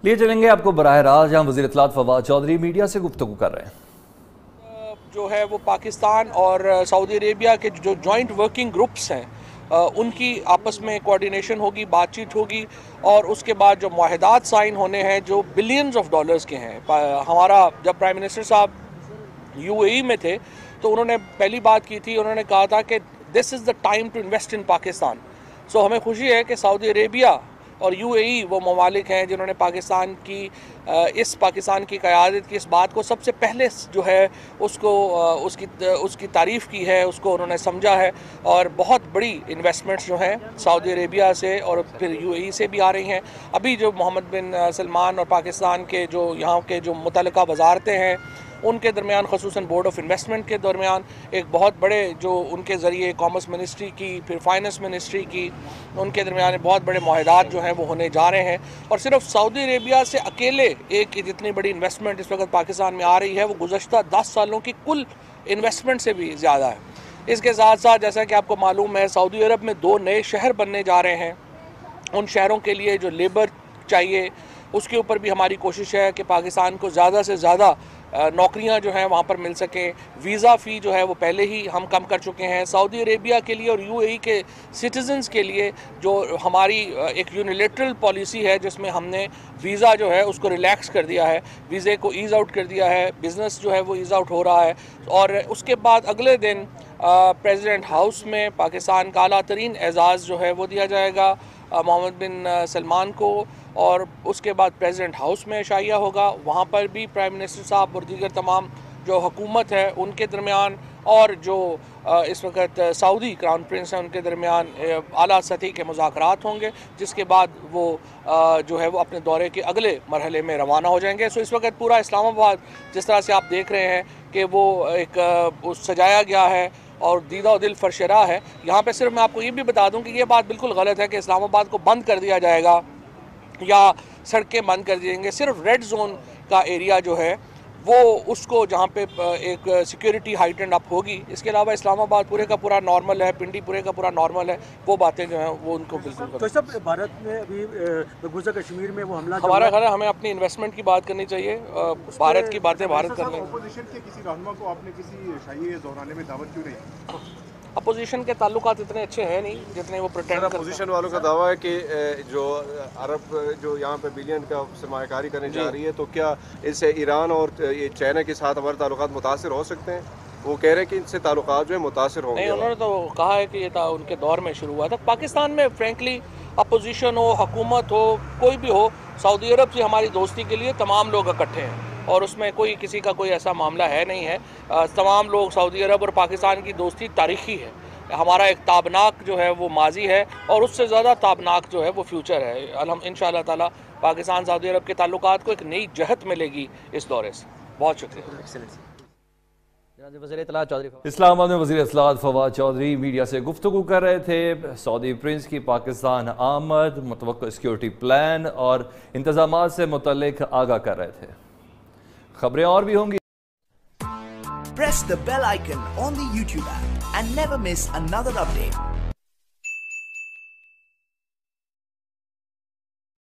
लिए चलेंगे आपको बराह रास्त, जहाँ वज़ीर इत्तलात फवाद चौधरी मीडिया से गुफ्तगू कर रहे हैं। जो है वो पाकिस्तान और सऊदी अरेबिया के जो जॉइंट वर्किंग ग्रुप्स हैं उनकी आपस में कोऑर्डिनेशन होगी, बातचीत होगी और उसके बाद जो मुआहदात साइन होने हैं जो बिलियंस ऑफ डॉलर्स के हैं। हमारा जब प्राइम मिनिस्टर साहब यूएई में थे तो उन्होंने पहली बात की थी, उन्होंने कहा था कि this is the time to invest in Pakistan. So हमें खुशी है कि सऊदी अरेबिया और यूएई वो ममालिक हैं जिन्होंने पाकिस्तान की क़यादत की इस बात को सबसे पहले जो है उसको उसकी तारीफ़ की है, उसको उन्होंने समझा है। और बहुत बड़ी इन्वेस्टमेंट्स जो हैं सऊदी अरेबिया से और फिर यूएई से भी आ रही हैं। अभी जो मोहम्मद बिन सलमान और पाकिस्तान के जो यहाँ के जो मुतल्लिका वजारतें हैं उनके दरमियान, ख़ुसूसन बोर्ड ऑफ इन्वेस्टमेंट के दरमियान एक बहुत बड़े जो उनके ज़रिए कॉमर्स मिनिस्ट्री की, फिर फाइनेंस मिनिस्ट्री की, उनके दरमियान बहुत बड़े मुआहदात जो हैं वो होने जा रहे हैं। और सिर्फ सऊदी अरेबिया से अकेले एक जितनी बड़ी इन्वेस्टमेंट इस वक्त पाकिस्तान में आ रही है वो गुज़श्ता 10 सालों की कुल इन्वेस्टमेंट से भी ज़्यादा है। इसके साथ साथ जैसा कि आपको मालूम है सऊदी अरब में 2 नए शहर बनने जा रहे हैं। उन शहरों के लिए जो लेबर चाहिए उसके ऊपर भी हमारी कोशिश है कि पाकिस्तान को ज़्यादा से ज़्यादा नौकरियां जो हैं वहाँ पर मिल सकें। वीज़ा फ़ी जो है वो पहले ही हम कम कर चुके हैं। सऊदी अरेबिया के लिए और यूएई के सिटीज़न्स के लिए जो हमारी एक यूनिलेटरल पॉलिसी है जिसमें हमने वीज़ा जो है उसको रिलैक्स कर दिया है, वीज़े को ईज़ आउट कर दिया है, बिज़नेस जो है वो ईज़ आउट हो रहा है। और उसके बाद अगले दिन प्रेसिडेंट हाउस में पाकिस्तान का आला तरीन एज़ाज़ जो है वो दिया जाएगा मोहम्मद बिन सलमान को। और उसके बाद प्रेसिडेंट हाउस में शाइया होगा, वहाँ पर भी प्राइम मिनिस्टर साहब और दीगर तमाम जो हुकूमत है उनके दरमियान और जो इस वक्त सऊदी क्राउन प्रिंस हैं उनके दरमियान आला सतही के मुज़ाकरात होंगे, जिसके बाद वो जो है वो अपने दौरे के अगले मरहले में रवाना हो जाएंगे। सो इस वक्त पूरा इस्लामाबाद जिस तरह से आप देख रहे हैं कि वो एक सजाया गया है और दीदा और दिल फरशरा है। यहाँ पे सिर्फ मैं आपको ये भी बता दूँ कि ये बात बिल्कुल गलत है कि इस्लामाबाद को बंद कर दिया जाएगा या सड़कें बंद कर देंगे। सिर्फ रेड जोन का एरिया जो है वो उसको जहाँ पे एक सिक्योरिटी हाइटेंड अप होगी, इसके अलावा इस्लामाबाद पूरे का पूरा नॉर्मल है, पिंडी पूरे का पूरा नॉर्मल है। वो बातें जो हैं वो उनको बिल्कुल तो सब भारत में अभी गुजर कश्मीर में वो हमला हमारा ख्याल है हमें अपनी इन्वेस्टमेंट की बात करनी चाहिए, भारत की बातें भारत कर लें। अपोजिशन के किसी रहनुमा को आपने किसी शाही दोहराने में दावत क्यों नहीं? अपोजिशन के ताल्लुकात इतने अच्छे हैं नहीं जितने वो प्रिटेंड करते हैं। अपोजिशन वालों का दावा है कि जो अरब जो यहाँ पे बिलियन का सरमायाकारी करने जा रही है, तो क्या इससे ईरान और ये चाइना के साथ हमारे ताल्लुकात मुतासिर हो सकते हैं? वो कह रहे हैं कि इनसे ताल्लुकात जो है मुतासिर होंगे। नहीं, उन्होंने तो कहा है कि ये उनके दौर में शुरू हुआ था। पाकिस्तान में फ्रेंकली अपोजिशन हो, हुकूमत हो, कोई भी हो, सऊदी अरब से हमारी दोस्ती के लिए तमाम लोग इकट्ठे हैं और उसमें कोई किसी का कोई ऐसा मामला है नहीं है। तमाम लोग, सऊदी अरब और पाकिस्तान की दोस्ती तारीखी है। हमारा एक ताबनाक जो है वो माजी है और उससे ज़्यादा ताबनाक जो है वो फ्यूचर है। इंशाअल्लाह ताला पाकिस्तान सऊदी अरब के ताल्लुकात को एक नई जहत मिलेगी इस दौरे से। बहुत शुक्रिया। इस्लामाबाद में वज़ीर इत्तलात फवाद चौधरी मीडिया से गुफ्तगू कर रहे थे। सऊदी प्रिंस की पाकिस्तान आमद, मुतवक्किल सिक्योरिटी प्लान और इंतजामात से मुतल्लिक आगाह कर रहे थे। खबरें और भी होंगी। Press the bell icon on the YouTube app and never miss another update.